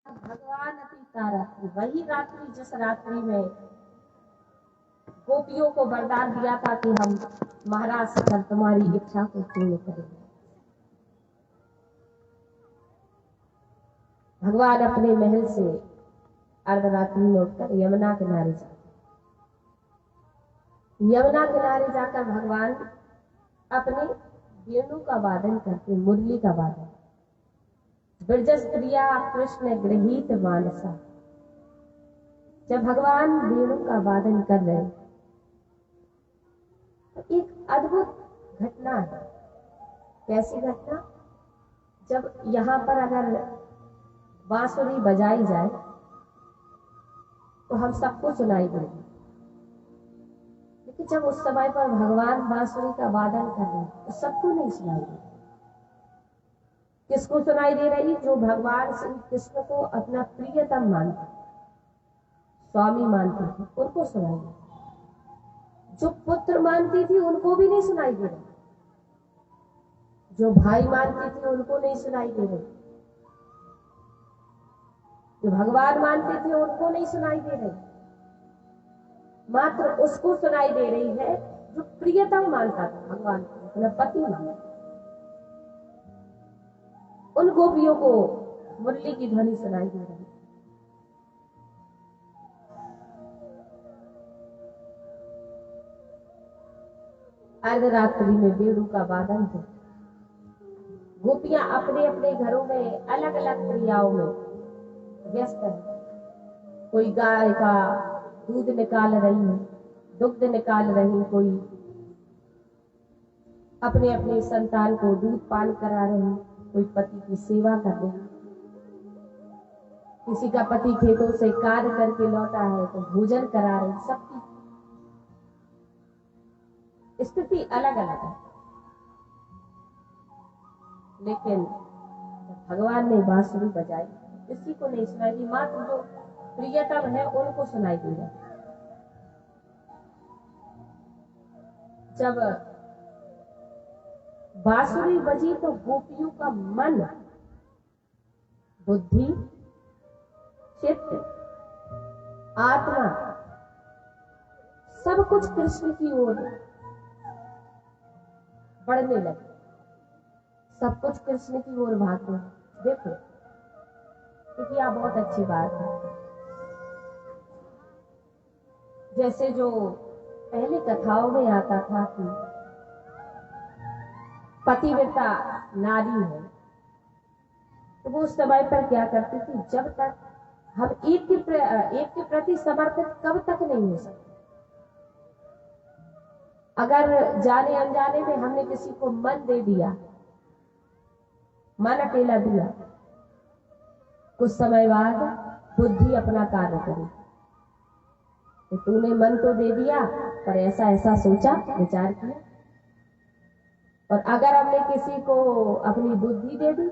भगवान अतीता रात्रि, वही रात्रि जिस रात्रि में गोपियों को वरदान दिया था कि हम महाराज शिखर तुम्हारी इच्छा को पूर्ण करेंगे। भगवान अपने महल से अर्धरात्रि में उठकर यमुना किनारे जाते। यमुना किनारे जाकर भगवान अपने वेणु का वादन करते, मुरली का वादन। ब्रजस प्रिया कृष्ण गृहीत मानसा। जब भगवान वेणु का वादन कर रहे तो एक अद्भुत घटना है। कैसी घटना? जब यहाँ पर अगर बांसुरी बजाई जाए तो हम सबको सुनाई देगी, लेकिन जब उस समय पर भगवान बांसुरी का वादन कर रहे हैं तो सबको नहीं सुनाई देगी। किसको सुनाई दे रही? जो भगवान श्री कृष्ण को अपना प्रियतम मानते, स्वामी मानते थे, उनको सुनाई दे। जो पुत्र मानती थी उनको भी नहीं सुनाई दे रही, जो भाई मानती थी उनको नहीं सुनाई दे रही, जो भगवान मानते थे उनको नहीं सुनाई दे रही। मात्र उसको सुनाई दे रही है जो प्रियतम मानता था, भगवान को अपना पति मानता। उन गोपियों को मुरली की ध्वनि सुनाई दे रही। अर्धरात्रि में वेणु का वादन हो, गोपियां अपने अपने घरों में अलग अलग क्रियाओं में व्यस्त है। कोई गाय का दूध निकाल रही है, दुग्ध निकाल रही, कोई अपने अपने संतान को दूध पान करा रही, कोई पति की सेवा कर रही, किसी का पति खेतों से कार्य करके लौटा है तो भोजन करा रही। सबकी स्थिति अलग अलग है, लेकिन भगवान ने बांसुरी बजाई, किसी को नहीं सुनाई दी, मात्र जो प्रियतम है उनको सुनाई दी है। जब बांसुरी बजी तो गोपियों का मन, बुद्धि, चित्त, आत्मा सब कुछ कृष्ण की ओर बढ़ने लगे। सब कुछ कृष्ण की ओर भागते हैं। देखो, क्योंकि यह बहुत अच्छी बात है। जैसे जो पहले कथाओं में आता था कि पतिव्रता नारी है, तो वो उस समय पर क्या करती थी? जब तक हम एक के प्रति समर्पित कब तक नहीं हो सकते। अगर जाने अनजाने में हमने किसी को मन दे दिया, मन अकेला दिया, कुछ समय बाद बुद्धि अपना कार्य करी। तो तूने मन तो दे दिया, पर ऐसा ऐसा सोचा, विचार किया। और अगर हमने किसी को अपनी बुद्धि दे दी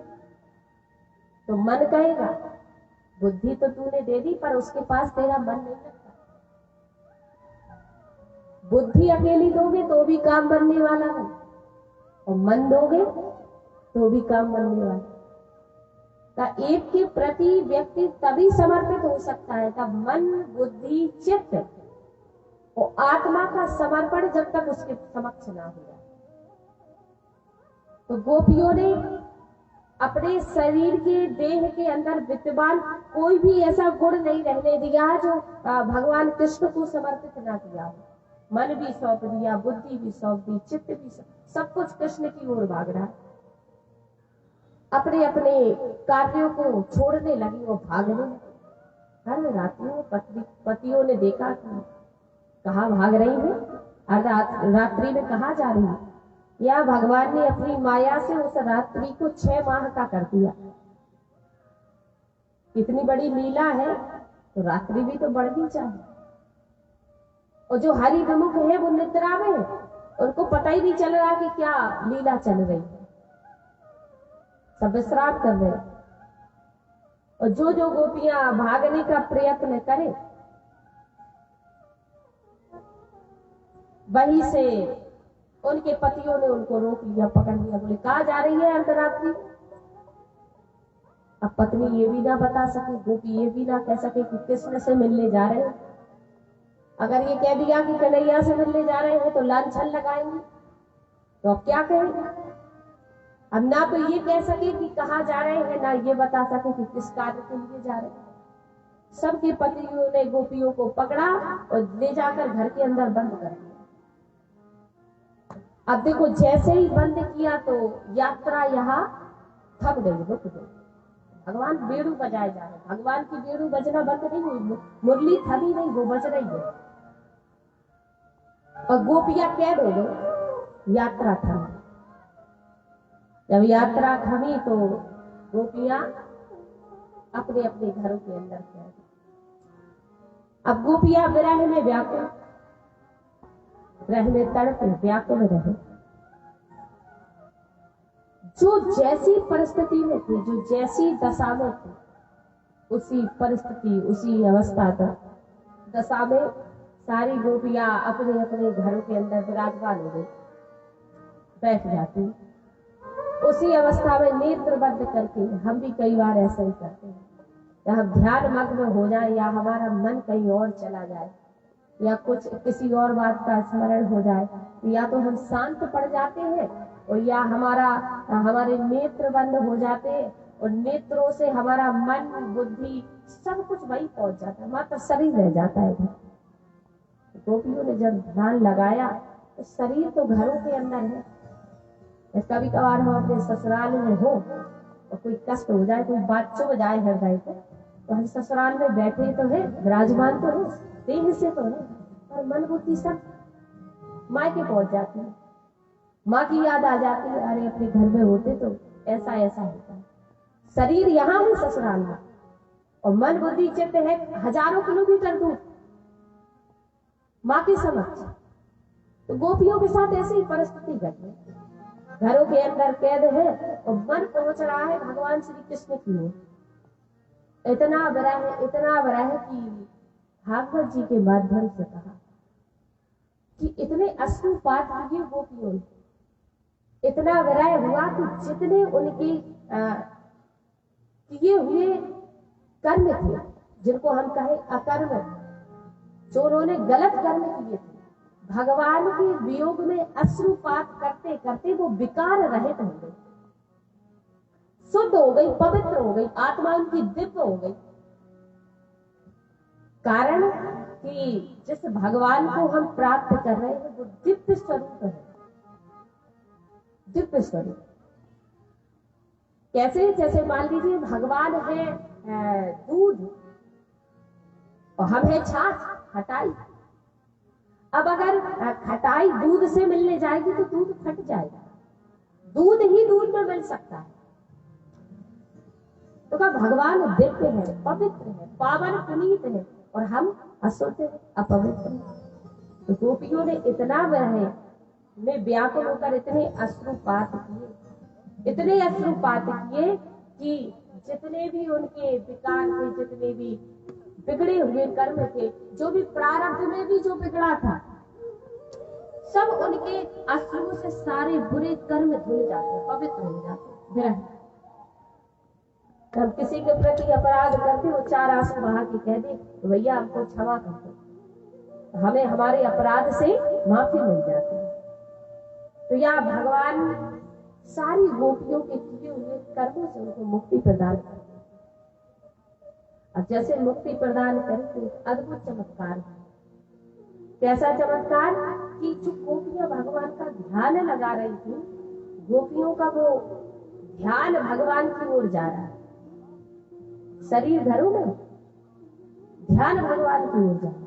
तो मन कहेगा बुद्धि तो तूने दे दी, पर उसके पास तेरा मन नहीं लगता। बुद्धि अकेली दोगे तो भी काम बनने वाला है, और मन दोगे तो भी काम बनने वाला। एक के प्रति व्यक्ति तभी समर्पित हो सकता है तब मन, बुद्धि, चित्त और आत्मा का समर्पण जब तक उसके समक्ष ना हो जाए। तो गोपियों ने अपने शरीर के, देह के अंदर विद्यमान कोई भी ऐसा गुण नहीं रहने दिया जो भगवान कृष्ण को समर्पित ना किया हो। मन भी सौंप दिया, बुद्धि भी सौंप दी, चित्त भी, सब कुछ कृष्ण की ओर भाग रहा। अपने अपने कार्यों को छोड़ने लगी, वो भागने लगी। हर रात्रि में पतियों ने देखा कि कहाँ भाग रही है, रात्रि में कहाँ जा रही है। या भगवान ने अपनी माया से उस रात्रि को 6 माह का कर दिया। इतनी बड़ी लीला है तो रात्रि भी तो बढ़नी चाहिए। और जो हरि विमुख है वो निद्रा में, उनको पता ही नहीं चल रहा कि क्या लीला चल रही है, सब विश्राम कर रहे। और जो जो गोपियां भागने का प्रयत्न करें, वहीं से उनके पतियों ने उनको रोक लिया, पकड़ लिया। बोले कहाँ जा रही है अर्धरात्रि? अब पत्नी ये भी ना बता सके, गोपी ये भी ना कह सके कि कृष्ण से मिलने जा रहे हैं। अगर ये कह दिया कि कन्हैया से मिलने जा रहे हैं तो लांछन लगाएंगे, तो अब क्या कहेंगे? अब ना तो ये कह सके कि कहाँ जा रहे हैं, ना ये बता सके कि किस कार्य के लिए जा रहे हैं। सबके पतियों ने गोपियों को पकड़ा और ले जाकर घर के अंदर बंद कर दिया। अब देखो, जैसे ही बंद किया तो यात्रा यहाँ थक गई, रुक गई। भगवान बेड़ू बजाए जा रहे, भगवान की बेड़ू बजना बंद नहीं हुई, मुरली थमी नहीं, वो बज रही है। और गोपियां कैद हो गई, यात्रा थमी। जब यात्रा थमी तो गोपियां अपने अपने घरों के अंदर कैद। अब गोपियां विरह में व्याकुल, विरह में तड़प व्याकुल रहे। जो जैसी परिस्थिति में थी, जो जैसी दशा में थी, उसी परिस्थिति, उसी अवस्था दशा में सारी गोपियां अपने अपने घरों के अंदर विराजमान हो गई, बैठ जाती। उसी अवस्था में नेत्र बंद करके, हम भी कई बार ऐसा ही करते हैं, या हम ध्यान मग्न हो जाए, या हमारा मन कहीं और चला जाए, या कुछ किसी और बात का स्मरण हो जाए, तो या तो हम शांत पड़ जाते हैं, और या हमारे नेत्र बंद हो जाते हैं, और नेत्रों से हमारा मन बुद्धि सब कुछ वही पहुंच जाता है, मात्र शरीर रह जाता है। गोपियों ने जब ध्यान लगाया तो शरीर तो घरों के अंदर है। कभी कभार हम अपने ससुराल में हो और कोई कष्ट हो जाए, कोई बात चुभ जाए हृदय को, तो हम ससुराल में बैठे तो है, विराजमान तो है, देह से तो है, पर मन बुद्धि सब मायके पहुंच जाती है। माँ की याद आ जाती है, अरे अपने घर में होते तो ऐसा ऐसा होता है। शरीर यहाँ है ससुराल में, और मन बुद्धि चित्त है हजारों किलोमीटर दूर माँ के समक्ष। तो गोपियों के साथ ऐसी परिस्थिति घटी, घरों के अंदर कैद है और मन पहुंच रहा है भगवान श्री कृष्ण की ओर। इतना बड़ा है कि भागवत जी के माध्यम से कहा कि इतने अश्रुपात किए गोपियों ने, इतना विरह हुआ कि जितने उनके किए हुए कर्म थे, जिनको हम कहें अकर्म, जो उन्होंने गलत कर्म किए थे, भगवान के वियोग में अश्रुपात करते करते वो विकार रहित हो गई, शुद्ध हो गई, पवित्र हो गई, आत्मा उनकी दिव्य हो गई। कारण कि जिस भगवान को हम प्राप्त कर रहे हैं वो दिव्य स्वरूप है, दिव्य स्वरूप। कैसे? जैसे मान लीजिए भगवान है दूध और हम है छाछ, खटाई। अब अगर खटाई दूध से मिलने जाएगी तो दूध फट जाएगा, दूध ही दूध में मिल सकता है। तो क्या भगवान दिव्य है, पवित्र है, पावन पुनीत है, और हम अशुद्ध अपवित्र हैं। तो गोपियों ने इतना विरह में व्याकुल होकर इतने अश्रुपात किए, इतने अश्रुपात किए कि जितने भी उनके विकार थे, जितने भी बिगड़े हुए कर्म थे, जो भी प्रारब्ध में भी जो बिगड़ा था, सब उनके अश्रुओं से सारे बुरे कर्म धुल जाते, पवित्र हो जाते। विरह हम किसी के प्रति अपराध करते, वो चार आंसू बहा के कह दे तो भैया हमको क्षमा कर दो, तो हमें हमारे अपराध से माफी मिल जाती है। तो या भगवान सारी गोपियों के किए हुए कर्मों से उनको मुक्ति प्रदान करते। अब जैसे मुक्ति प्रदान करते अद्भुत चमत्कार है। कैसा चमत्कार कि जो गोपियां भगवान का ध्यान लगा रही थी, गोपियों का वो ध्यान भगवान की ओर जा रहा है, शरीर घरों में, ध्यान भगवान की ओर जा रहा है।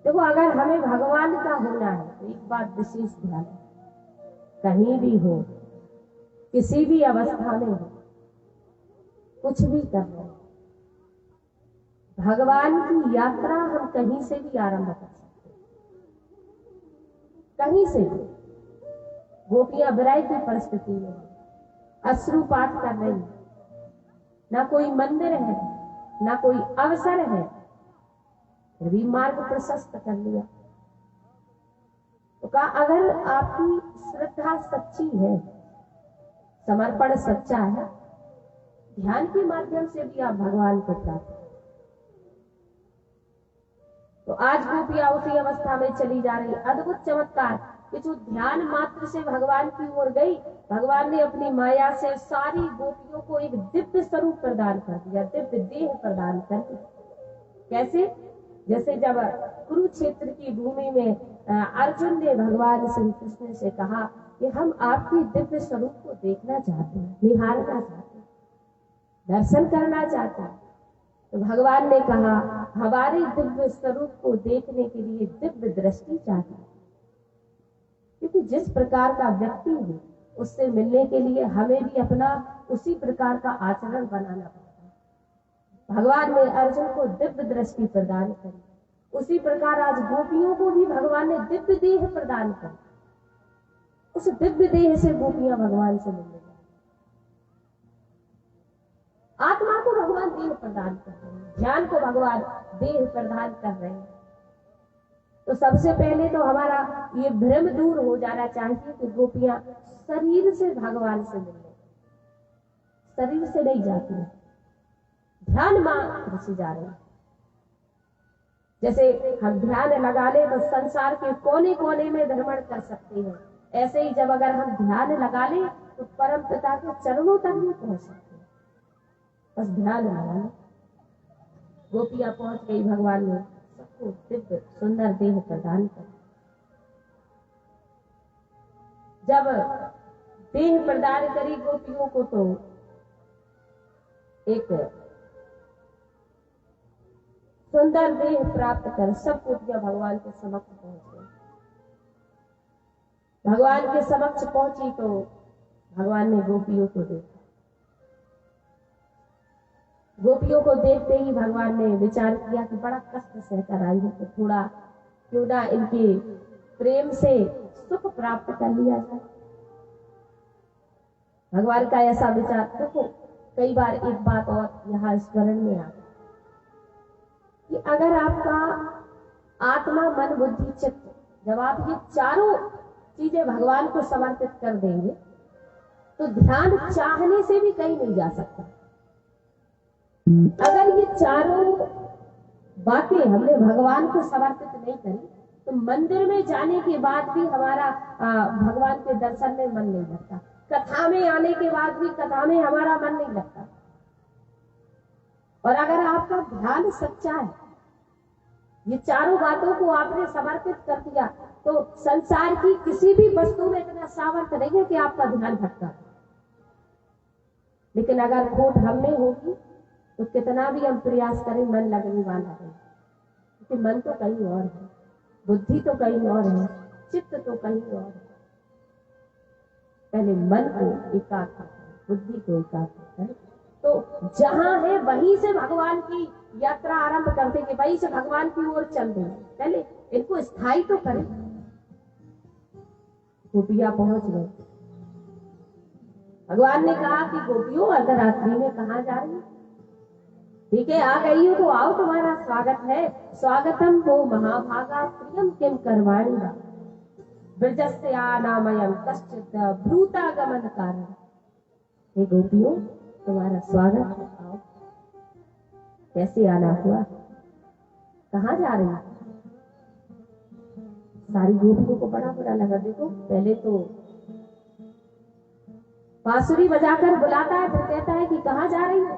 देखो, अगर हमें भगवान का होना है तो एक बात विशेष ध्यान, कहीं भी हो, किसी भी अवस्था में हो, कुछ भी कर रहे हो, भगवान की यात्रा हम कहीं से भी आरंभ कर सकते, कहीं से भी। गोपियां विरह की परिस्थिति में अश्रुपात कर रही, ना कोई मंदिर है, ना कोई अवसर है, फिर भी मार्ग प्रशस्त कर लिया। तो कहा, अगर आपकी श्रद्धा सच्ची है, समर्पण सच्चा है, ध्यान के माध्यम से भी आप भगवान को प्राप्त। तो आज गोपियां उसी अवस्था में चली जा रही। अद्भुत चमत्कार कि जो ध्यान मात्र से भगवान की ओर गई, भगवान ने अपनी माया से सारी गोपियों को एक दिव्य स्वरूप प्रदान कर दिया, दिव्य देह प्रदान कर दिया। कैसे? जैसे जब कुरुक्षेत्र की भूमि में अर्जुन ने भगवान श्री कृष्ण से कहा कि हम आपके दिव्य स्वरूप को देखना चाहते हैं, निहारना चाहते हैं, दर्शन करना चाहते हैं। तो भगवान ने कहा हमारे दिव्य स्वरूप को देखने के लिए दिव्य दृष्टि चाहिए, क्योंकि जिस प्रकार का व्यक्ति है उससे मिलने के लिए हमें भी अपना उसी प्रकार का आचरण बनाना पड़ता है। भगवान ने अर्जुन को दिव्य दृष्टि प्रदान करी, उसी प्रकार आज गोपियों को भी भगवान ने दिव्य देह प्रदान करी। उस दिव्य देह से गोपियां भगवान से मिलने लगी। आत्मा को भगवान देह प्रदान कर रहे हैं, ध्यान को भगवान देह प्रदान कर रहे हैं। तो सबसे पहले तो हमारा ये भ्रम दूर हो जाना चाहिए कि गोपियां शरीर से भगवान से मिलने, शरीर से नहीं जाती है, ध्यान मात्र से जा रहे हैं। जैसे हम ध्यान लगा ले तो संसार के कोने कोने में भ्रमण कर सकते हैं, ऐसे ही जब अगर हम ध्यान लगा ले तो परम पिता के चरणों तक भी पहुंच सकते हैं। बस ध्यान लगा ले। गोपियां पहुंच गई, भगवान ने सबको दिव्य सुंदर देह प्रदान कर। जब देह प्रदान करी गोपियों को तो एक सुंदर देह प्राप्त कर सब गोपियां भगवान के समक्ष पहुंच गई। भगवान के समक्ष पहुंची तो भगवान ने गोपियों को देखा। गोपियों को देखते ही भगवान ने विचार किया कि बड़ा कष्ट सहकर आई है, तो थोड़ा क्यों ना इनके प्रेम से सुख प्राप्त कर लिया जाए। भगवान का ऐसा विचार। देखो कई बार एक बात और यहाँ स्मरण में आ कि अगर आपका आत्मा मन बुद्धि चित्त, जब आप ये चारों चीजें भगवान को समर्पित कर देंगे तो ध्यान चाहने से भी कहीं नहीं जा सकता। अगर ये चारों बातें हमने भगवान को समर्पित नहीं करी तो मंदिर में जाने के बाद भी हमारा भगवान के दर्शन में मन नहीं लगता, कथा में आने के बाद भी कथा में हमारा मन नहीं लगता। और अगर आपका ध्यान सच्चा है, ये चारों बातों को आपने समर्पित कर दिया, तो संसार की किसी भी वस्तु में इतना सामर्थ्य नहीं है कि आपका ध्यान भटका। लेकिन अगर खोट हम में होगी तो कितना भी हम प्रयास करें मन लगने वाला है, क्योंकि मन तो कहीं और है, बुद्धि तो कहीं और है, चित्त तो कहीं और है। पहले मन को एकाग्र करें, बुद्धि को एकाग्र करें, तो जहां है वहीं से भगवान की यात्रा आरंभ कर देंगे, वहीं से भगवान की ओर चल देंगे। पहले इनको स्थायी तो करें। गोपियां पहुंच गए। भगवान ने कहा कि गोपियों अर्धरात्रि में कहां जा रही? ठीक है, आ गई हो तो आओ, तुम्हारा स्वागत है। स्वागतम वो महाभागा प्रियम किम करवाणी ब्रजस्य आनामयम कश्चित भ्रूतागमन कारण। हे गोपियों, तुम्हारा स्वागत है, आओ। कैसे आना हुआ? कहाँ जा रही? सारी गोपियों को बड़ा बुरा लगा। देखो पहले तो बांसुरी बजाकर बुलाता है, फिर कहता है कि कहाँ जा रही है।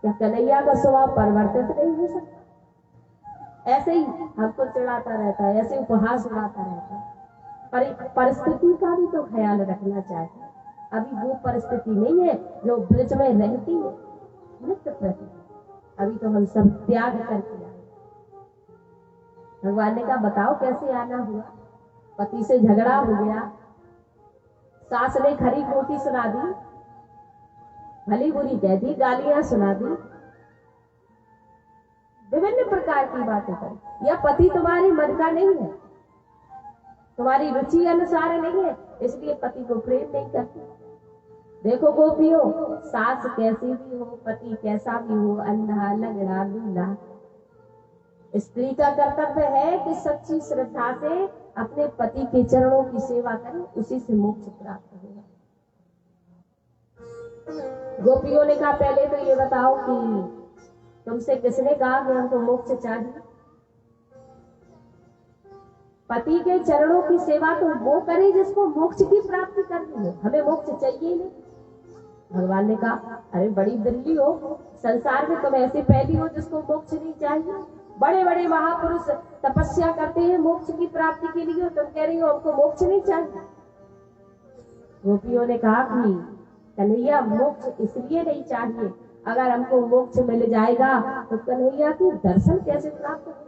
क्या कन्हैया का स्वभाव परिवर्तित नहीं हो सकता? ऐसे ही हमको चिढ़ाता रहता है, ऐसे उपहास उड़ाता रहता है। परिस्थिति का भी तो ख्याल रखना चाहिए। अभी वो परिस्थिति नहीं है जो ब्रज में रहती है नित्य प्रति। अभी तो हम सब त्याग करके आए। भगवान ने कहा बताओ कैसे आना हुआ? पति से झगड़ा हो गया, सास ने खरी खोटी सुना दी, भली बुरी कह दी, गालियां सुना दी, विभिन्न प्रकार की बातें करी। या पति तुम्हारे मन का नहीं है, तुम्हारी रुचि अनुसार नहीं है, इसलिए पति को प्रेम नहीं करती। देखो गोपियों, सास कैसी भी हो, पति कैसा भी हो, अंधा लंगड़ा लूला, स्त्री का कर्तव्य है कि सच्ची श्रद्धा से अपने पति के चरणों की सेवा करें, उसी से मोक्ष प्राप्त होगा। गोपियों ने कहा पहले तो ये बताओ कि तुमसे किसने कहा कि हमको मोक्ष चाहिए? पति के चरणों की सेवा तो वो करे जिसको मोक्ष की प्राप्ति करनी है, हमें मोक्ष चाहिए ही नहीं। भगवान ने कहा अरे बड़ी बिल्ली हो, संसार में तुम ऐसे पहली हो जिसको मोक्ष नहीं चाहिए। बड़े बड़े महापुरुष तपस्या करते हैं मोक्ष की प्राप्ति के लिए, तुम कह रही हो हमको मोक्ष नहीं चाहिए। गोपियों ने कहा कि कन्हैया मोक्ष इसलिए नहीं चाहिए, अगर हमको मोक्ष मिल जाएगा तो कन्हैया की दर्शन कैसे प्राप्त होंगे?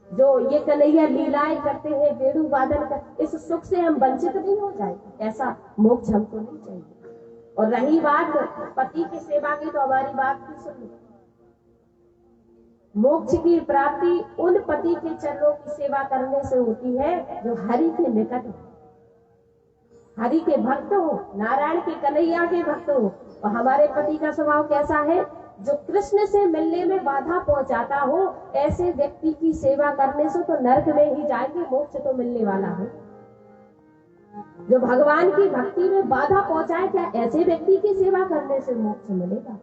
जो ये कन्हैया लीलाएं करते हैं, वेणु वादन कर, इस सुख से हम वंचित नहीं हो जाएंगे, ऐसा मोक्ष हमको नहीं चाहिए। और रही बात पति की सेवा की, तो हमारी बात भी सुन लो। मोक्ष की प्राप्ति उन पति के चरणों की सेवा करने से होती है जो हरि के निकट हो, हरि के भक्त हो, नारायण के कन्हैया के भक्त हो। और हमारे पति का स्वभाव कैसा है? जो कृष्ण से मिलने में बाधा पहुंचाता हो, ऐसे व्यक्ति की सेवा करने से तो नरक में ही जाएंगे, मोक्ष तो मिलने वाला है। जो भगवान की भक्ति में बाधा पहुंचाए, क्या ऐसे व्यक्ति की सेवा करने से मोक्ष मिलेगा?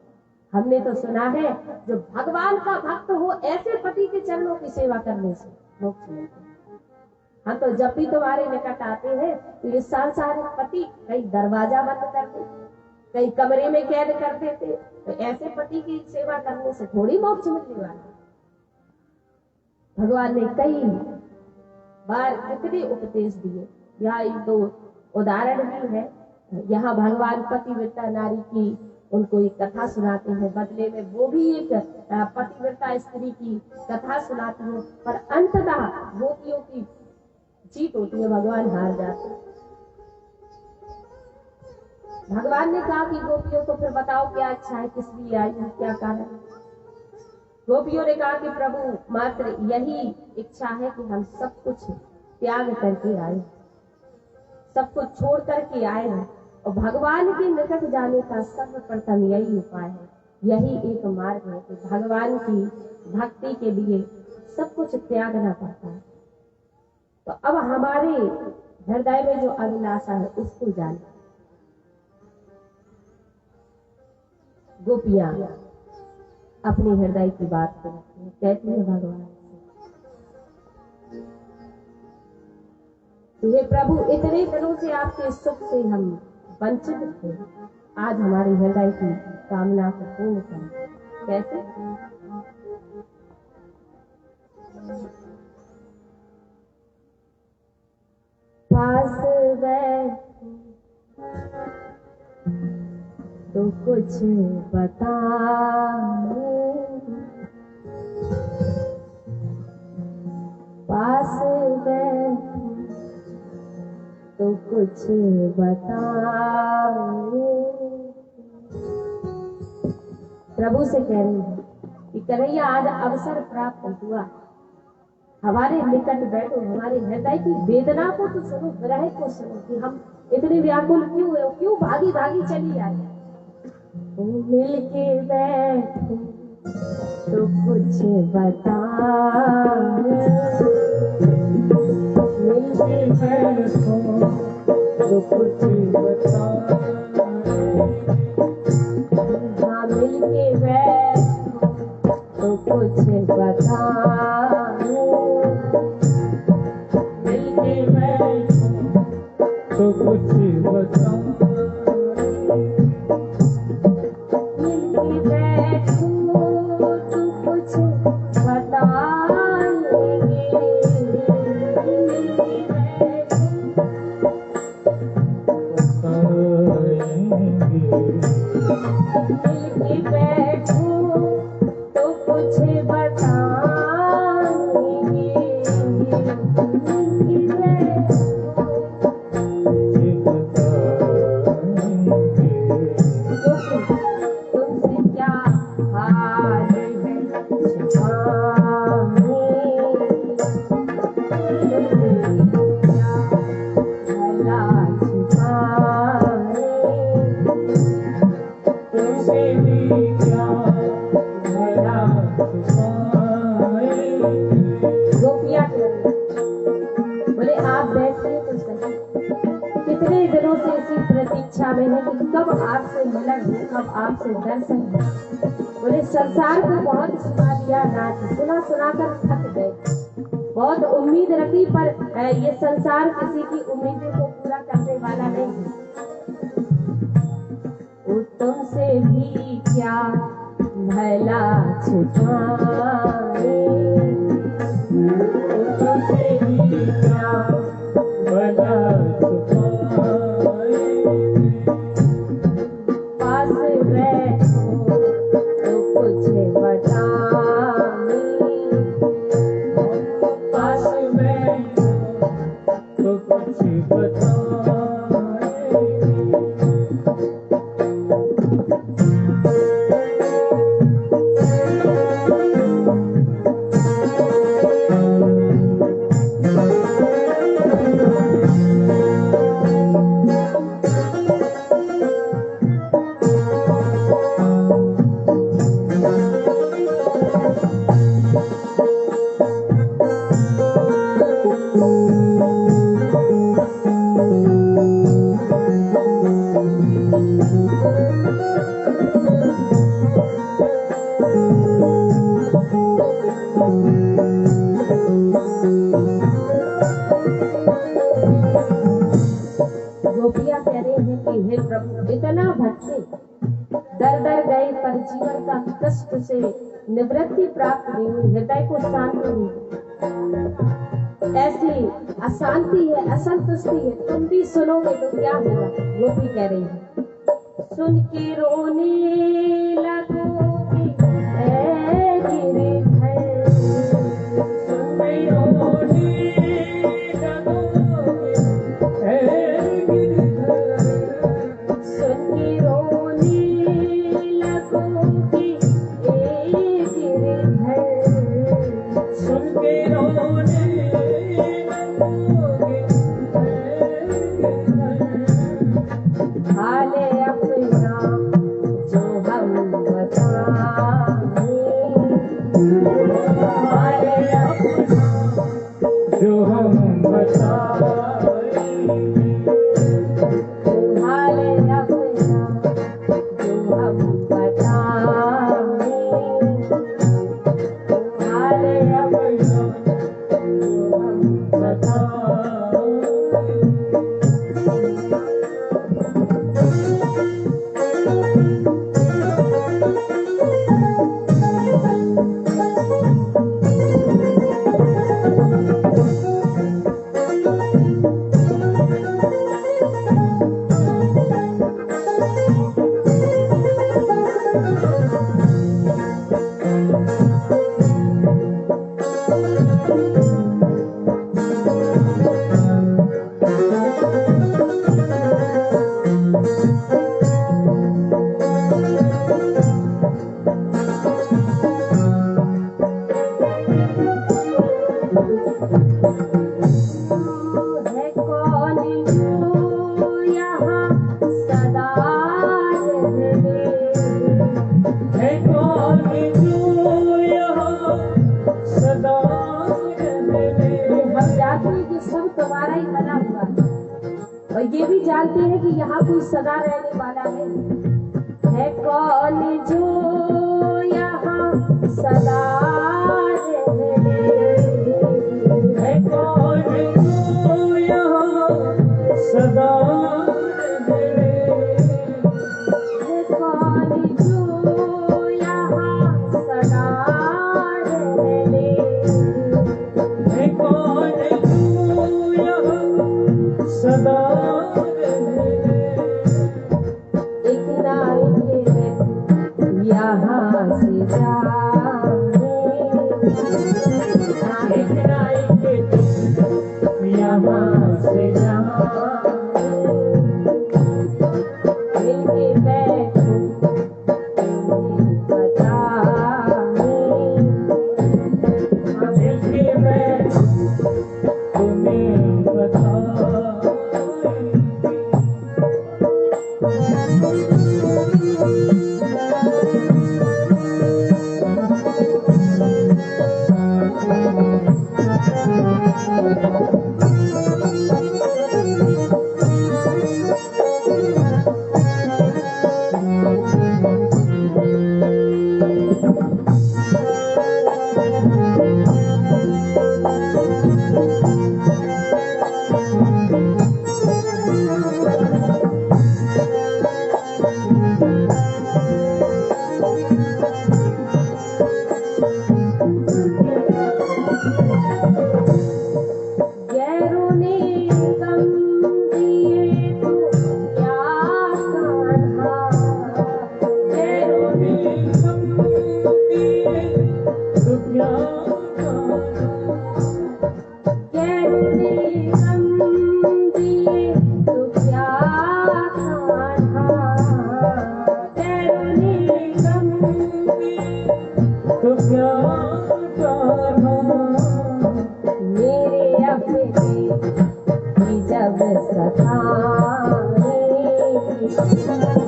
हमने तो सुना है जो भगवान का भक्त हो, ऐसे पति के चरणों की सेवा करने से मोक्ष मिलता है। हम तो जब भी तुम्हारे निकट आते हैं तो ये सांसारिक पति कहीं दरवाजा बंद कर देते, कहीं कमरे में कैद कर देते, तो ऐसे पति की सेवा करने से थोड़ी मोक्ष मिलने वाला। भगवान ने कई बार कितने उपदेश दिए, यहाँ एक दो उदाहरण भी है। यहाँ भगवान पतिव्रता नारी की उनको एक कथा सुनाते हैं, बदले में वो भी एक पतिव्रता स्त्री की कथा सुनाती है, पर अंततः गोपियों की जीत होती है, भगवान हार जाते हैं। भगवान ने कहा कि गोपियों को फिर बताओ क्या इच्छा है, किस लिए आई है, क्या कारण? गोपियों ने कहा कि प्रभु मात्र यही इच्छा है कि हम सब कुछ त्याग करके आए, सब कुछ छोड़ करके आए हैं, और भगवान के निकट जाने का सर्वप्रथम यही उपाय है, यही एक मार्ग है कि भगवान की भक्ति के लिए सब कुछ त्यागना पड़ता है। तो अब हमारे हृदय में जो अभिलाषा है उसको जाने। गोपियां अपने हृदय की बात करती हैं, कहती है भगवान से, हे प्रभु इतने दिनों से आपके सुख से हम वंचित थे, आज हमारे हृदय की कामना को पूर्ण करें। कैसे? पास तो कुछ बता, पास तो कुछ बता। प्रभु से कह रही है कि कन्हैया आज अवसर प्राप्त हुआ, हमारे निकट बैठो, हमारे हृदय की वेदना को तो सुनो, विरह को सुनो कि हम इतने व्याकुल क्यों है, क्यों भागी भागी चली आई। मिल के बैठो तो कुछ बता, मिल के बैठो तो कुछ बता, हाँ मिल के बैठो तो कुछ बता, मिल के बैठो तो कुछ बता, कब आपसे मिलन हो, कब आपसे दर्शन हो। बोले संसार को बहुत सुना दिया नाथ, सुना सुना कर थक गए, बहुत उम्मीद रखी पर ये संसार किसी की उम्मीदों को पूरा करने वाला नहीं है। तुमसे भी क्या भला छुपाए, तुमसे भी क्या भला छुपाए, पास बैठो तो कुछ बताए, पास बैठो तो कुछ बताए। गोपियां कह रहे हैं कि हे प्रभु, इतना भटके, दर दर गए पर जीवन का कष्ट से निवृत्ति प्राप्त नहीं हुई, हृदय को शांति नहीं, ऐसी अशांति है, असंतुष्टि है। तुम भी सुनोगे तो क्या होगा? गोपी कह रही है, सुन के रोने लगोगे ऐ गिरिधर, सुन के रोने लगोगे ऐ गिरिधर, सुन के रोने लगोगे ऐ गिरिधर, सुन के रोने लगोगे ऐ गिरिधर, हाले अपना जो हम बताएं, हाले अपना जो हम बताएं, हाले अपना जो हम बताएं, हाले अपना जो हम तुम्हारा ही बना हुआ है, और ये भी जानते हैं कि यहाँ कोई सदा रहने वाला नहीं है। कौन जो यहाँ सदा रहने, है कौन जो यहाँ सदा रहने, है कौन जो यहाँ सदा रहने, है कौन सदा एक ना एक यहाँ से जाए, एक ना एक यहाँ से जाए, मिलके बैठो बताए, मिलके बैठो तुम्हें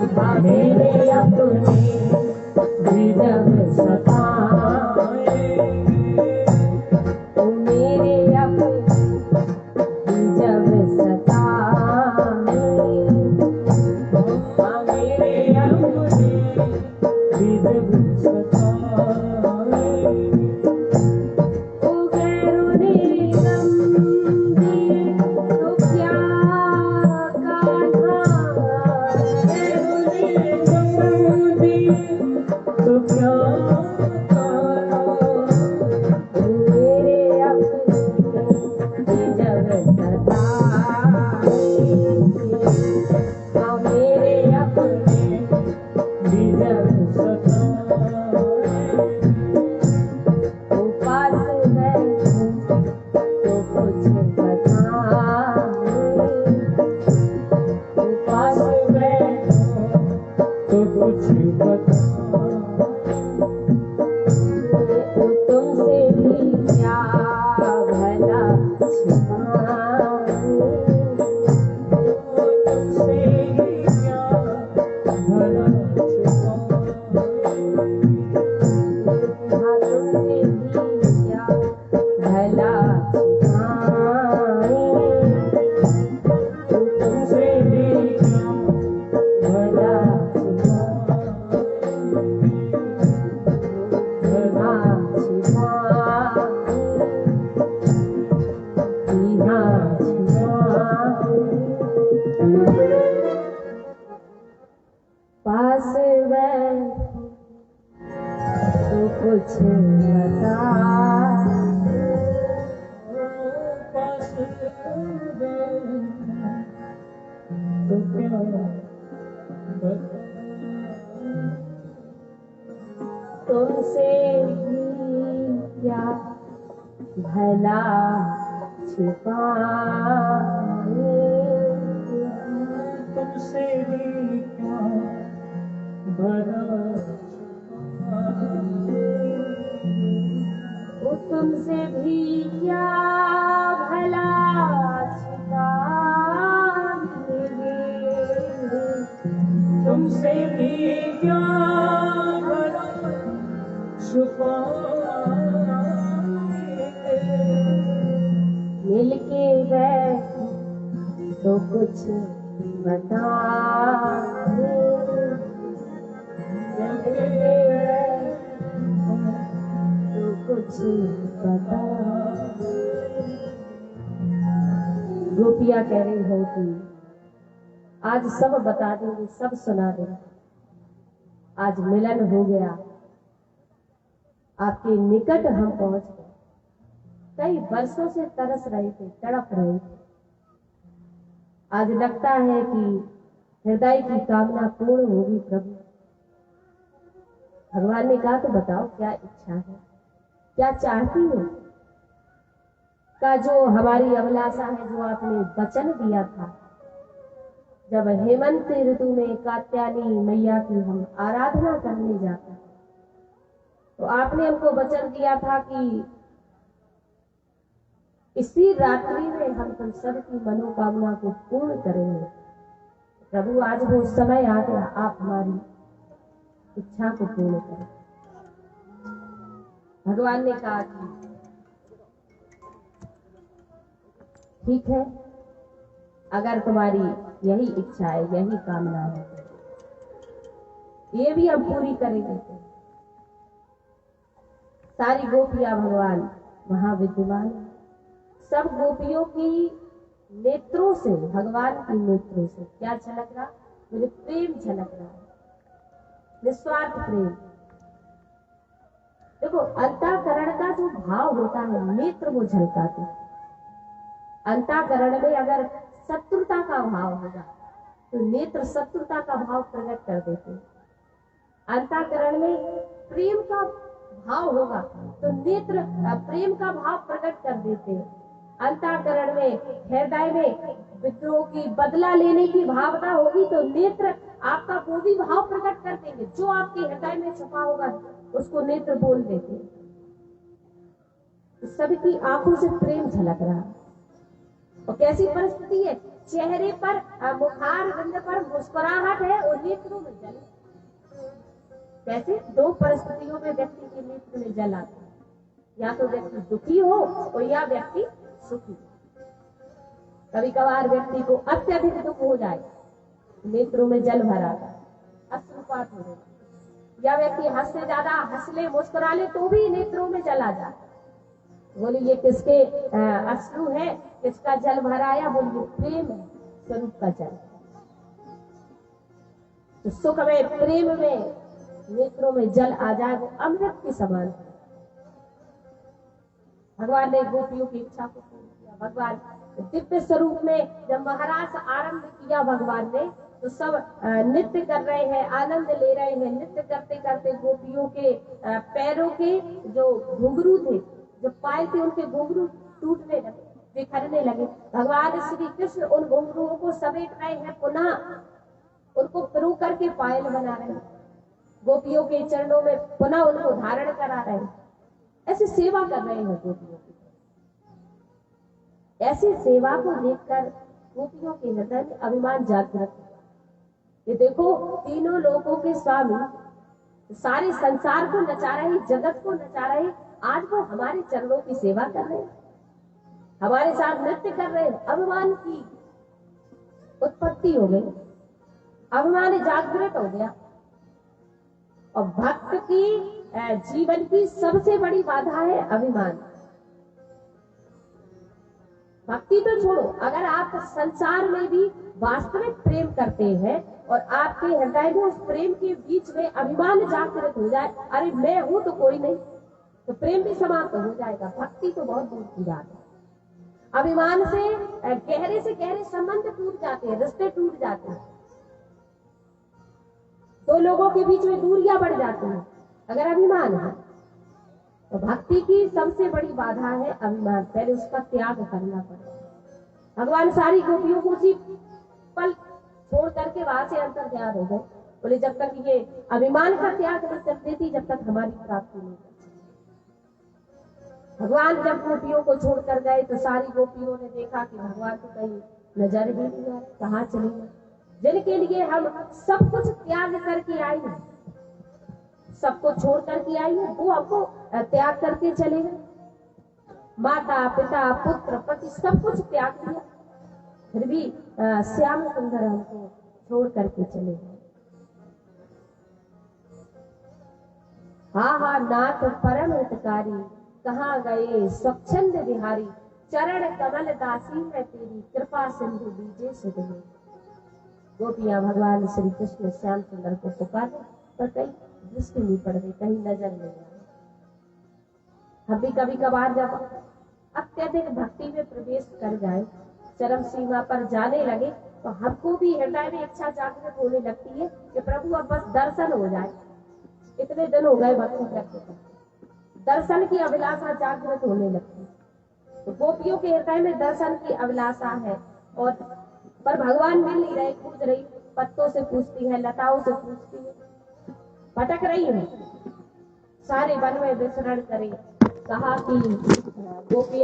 मेरे अपने भी जब सताए, ओ मेरे अपने भी जब सताए, मेरे अपने भी जब सताए, ओ गैरों ने गम दिए तो क्या कान्हा, गैरों ने गम दिए तो क्या कान्हा, मेरे अपने भी जब सताए, हाँ मेरे अपने भी जब सताए, पास बैठूं तो कुछ बताए, पास बैठूं तो कुछ बताए, तुमसे भी क्या भला छिपाए, तुमसे भी क्या भला छिपाए, हाँ तुमसे भी क्या भला छिपाए, तुमसे भी क्या भला पास बैठो तो कुछ बता, पास बैठो तो क्या बता, तुमसे भी क्या भला छिपाए, तुमसे भी क्या भला छिपाए, ओ तुमसे भी क्या भला छिपाएंगे, तुमसे भी क्या भला छुपाएंगे, मिलके बैठो तो कुछ बताए, मिलके बैठो तो कुछ बताए। गोपियां कह रही हो कि आज सब बता देंगे, सब सुना देंगे, आज मिलन हो गया, आपके निकट हम पहुंच गए, कई वर्षों से तरस रहे थे, तड़प रहे थे, आज लगता है कि हृदय की कामना पूर्ण होगी प्रभु। भगवान ने कहा तो बताओ क्या इच्छा है, क्या चाहती हो, का जो हमारी अभिलाषा है, जो आपने वचन दिया था जब हेमंत ऋतु में कात्यायनी मैया की हम आराधना करने जाते, तो आपने हमको वचन दिया था कि इसी रात्रि में हम तुम सबकी मनोकामना को पूर्ण करेंगे। प्रभु आज वो समय आ गया, आप हमारी इच्छा को पूर्ण करें। भगवान ने कहा कि ठीक है, अगर तुम्हारी यही इच्छा है, यही कामना है, ये भी हम पूरी करेंगे। सारी गोपियां भगवान वहां विद्यमान, सब गोपियों की नेत्रों से, भगवान की नेत्रों से क्या झलक रहा, मुझे प्रेम झलक रहा है, निस्वार्थ प्रेम। देखो अंतःकरण का जो भाव होता है, नेत्र वो झलकाते। अंतःकरण में अगर शत्रुता का भाव होगा तो नेत्र शत्रुता का भाव प्रकट कर देते। अंतःकरण में प्रेम का भाव होगा तो नेत्र प्रेम का भाव प्रकट कर देते। अंतःकरण में, हृदय में विद्रोह की, बदला लेने की भावना होगी तो नेत्र आपका वो भी भाव प्रकट कर देंगे। जो आपके हृदय में छुपा होगा उसको नेत्र बोल देते। सबकी आंखों से प्रेम झलक रहा। और कैसी परिस्थिति है, चेहरे पर मुखार बिंद पर मुस्कुराहट है और नेत्रों में जल। कैसे? दो परिस्थितियों में व्यक्ति के नेत्र में जल आता है, या तो व्यक्ति दुखी हो और या व्यक्ति सुखी। कभी कभार व्यक्ति को अत्यधिक दुख हो जाए, नेत्रों में जल भरा, अश्रुपात हो जाए, या व्यक्ति हद से ज्यादा हंस ले, मुस्कुरा ले तो भी नेत्रों में जल आ जाए। बोलिए ये किसके अश्रु है, किसका जल भराया? बोलिए प्रेम स्वरूप का जल। तो सुख में, प्रेम में नेत्रों में जल आ जाए, वो अमृत के समान। भगवान ने गोपियों की इच्छा को पूर्ण किया। भगवान दिव्य स्वरूप में जब महाराज आरंभ किया भगवान ने, तो सब नृत्य कर रहे हैं, आनंद ले रहे हैं। नृत्य करते करते गोपियों के पैरों के जो घुंघरू थे, जो पाए थे, उनके घुंघरू टूटने लगे, बिखरने लगे। भगवान श्री कृष्ण उन घुंघरुओं को समेट रहे हैं, पुनः उनको पिरो करके पायल बना रहे हैं, गोपियों के चरणों में पुनः उनको धारण करा रहे हैं। ऐसी सेवा कर रहे हैं गोपियों की। ऐसी सेवा को देखकर गोपियों के हृदय में अभिमान जागृत हुआ। ये देखो, तीनों लोगों के स्वामी, सारे संसार को नचा रहे, जगत को नचा रहे, आज वो हमारे चरणों की सेवा कर रहे हैं, हमारे साथ नृत्य कर रहे हैं। अभिमान की उत्पत्ति हो गई, अभिमान जागृत हो गया। और भक्त की जीवन की सबसे बड़ी बाधा है अभिमान। भक्ति तो छोड़ो, अगर आप संसार में भी वास्तविक प्रेम करते हैं और आपके हृदय में उस प्रेम के बीच में अभिमान जागृत हो जाए, अरे मैं हूं तो कोई नहीं, तो प्रेम भी समाप्त हो जाएगा। भक्ति तो बहुत दूर की बात है। अभिमान से गहरे संबंध टूट जाते हैं, रिश्ते टूट जाते हैं, दो लोगों के बीच में दूरियां बढ़ जाती हैं अगर अभिमान है। तो भक्ति की सबसे बड़ी बाधा है अभिमान। पहले उसका त्याग करना पड़ेगा। भगवान सारी गोपियों को उसी पल छोड़ करके वहां से अंतर्ध्यान हो गए। बोले जब तक ये अभिमान का त्याग नहीं कर देती, जब तक हमारी प्राप्ति नहीं करती। भगवान जब गोपियों को छोड़कर गए तो सारी गोपियों ने देखा कि भगवान को कहीं नजर भी नहीं आ रहा, कहाँ चले गए। जिनके लिए हम सब कुछ त्याग करके आई हैं, सबको छोड़ करके आई है, वो हमको त्याग करके चले गए। माता पिता पुत्र पति सब कुछ त्याग दिया, फिर भी श्याम सुंदर हमको छोड़ करके चले गए। हा नाथ परम हितकारी, कहाँ गए स्वच्छंद बिहारी। चरण कमल दासी है तेरी, कृपा सिंधु बीजे सुधे। गोपियां भगवान श्री कृष्ण श्याम सुंदर को पुकारे, पर कहीं दृष्टि नहीं पड़ रही, कहीं नजर नहीं आ रही। हम भी कभी कभार जब अत्यधिक भक्ति में प्रवेश कर जाए, चरम सीमा पर जाने लगे, तो हमको भी हृदय में इच्छा जागृत होने लगती है कि प्रभु अब बस दर्शन हो जाए। इतने दिन हो गए भक्ति करते करते, दर्शन की अभिलाषा जागृत होने लगती है। तो गोपियों के हृदय में दर्शन की अभिलाषा है, और पर भगवान मिल नहीं रहे, पूछ रही, पत्तों से पूछती है, लताओं से पूछती है, भटक रही है, सारे वन में विचरण करे। कहा कि गोपियां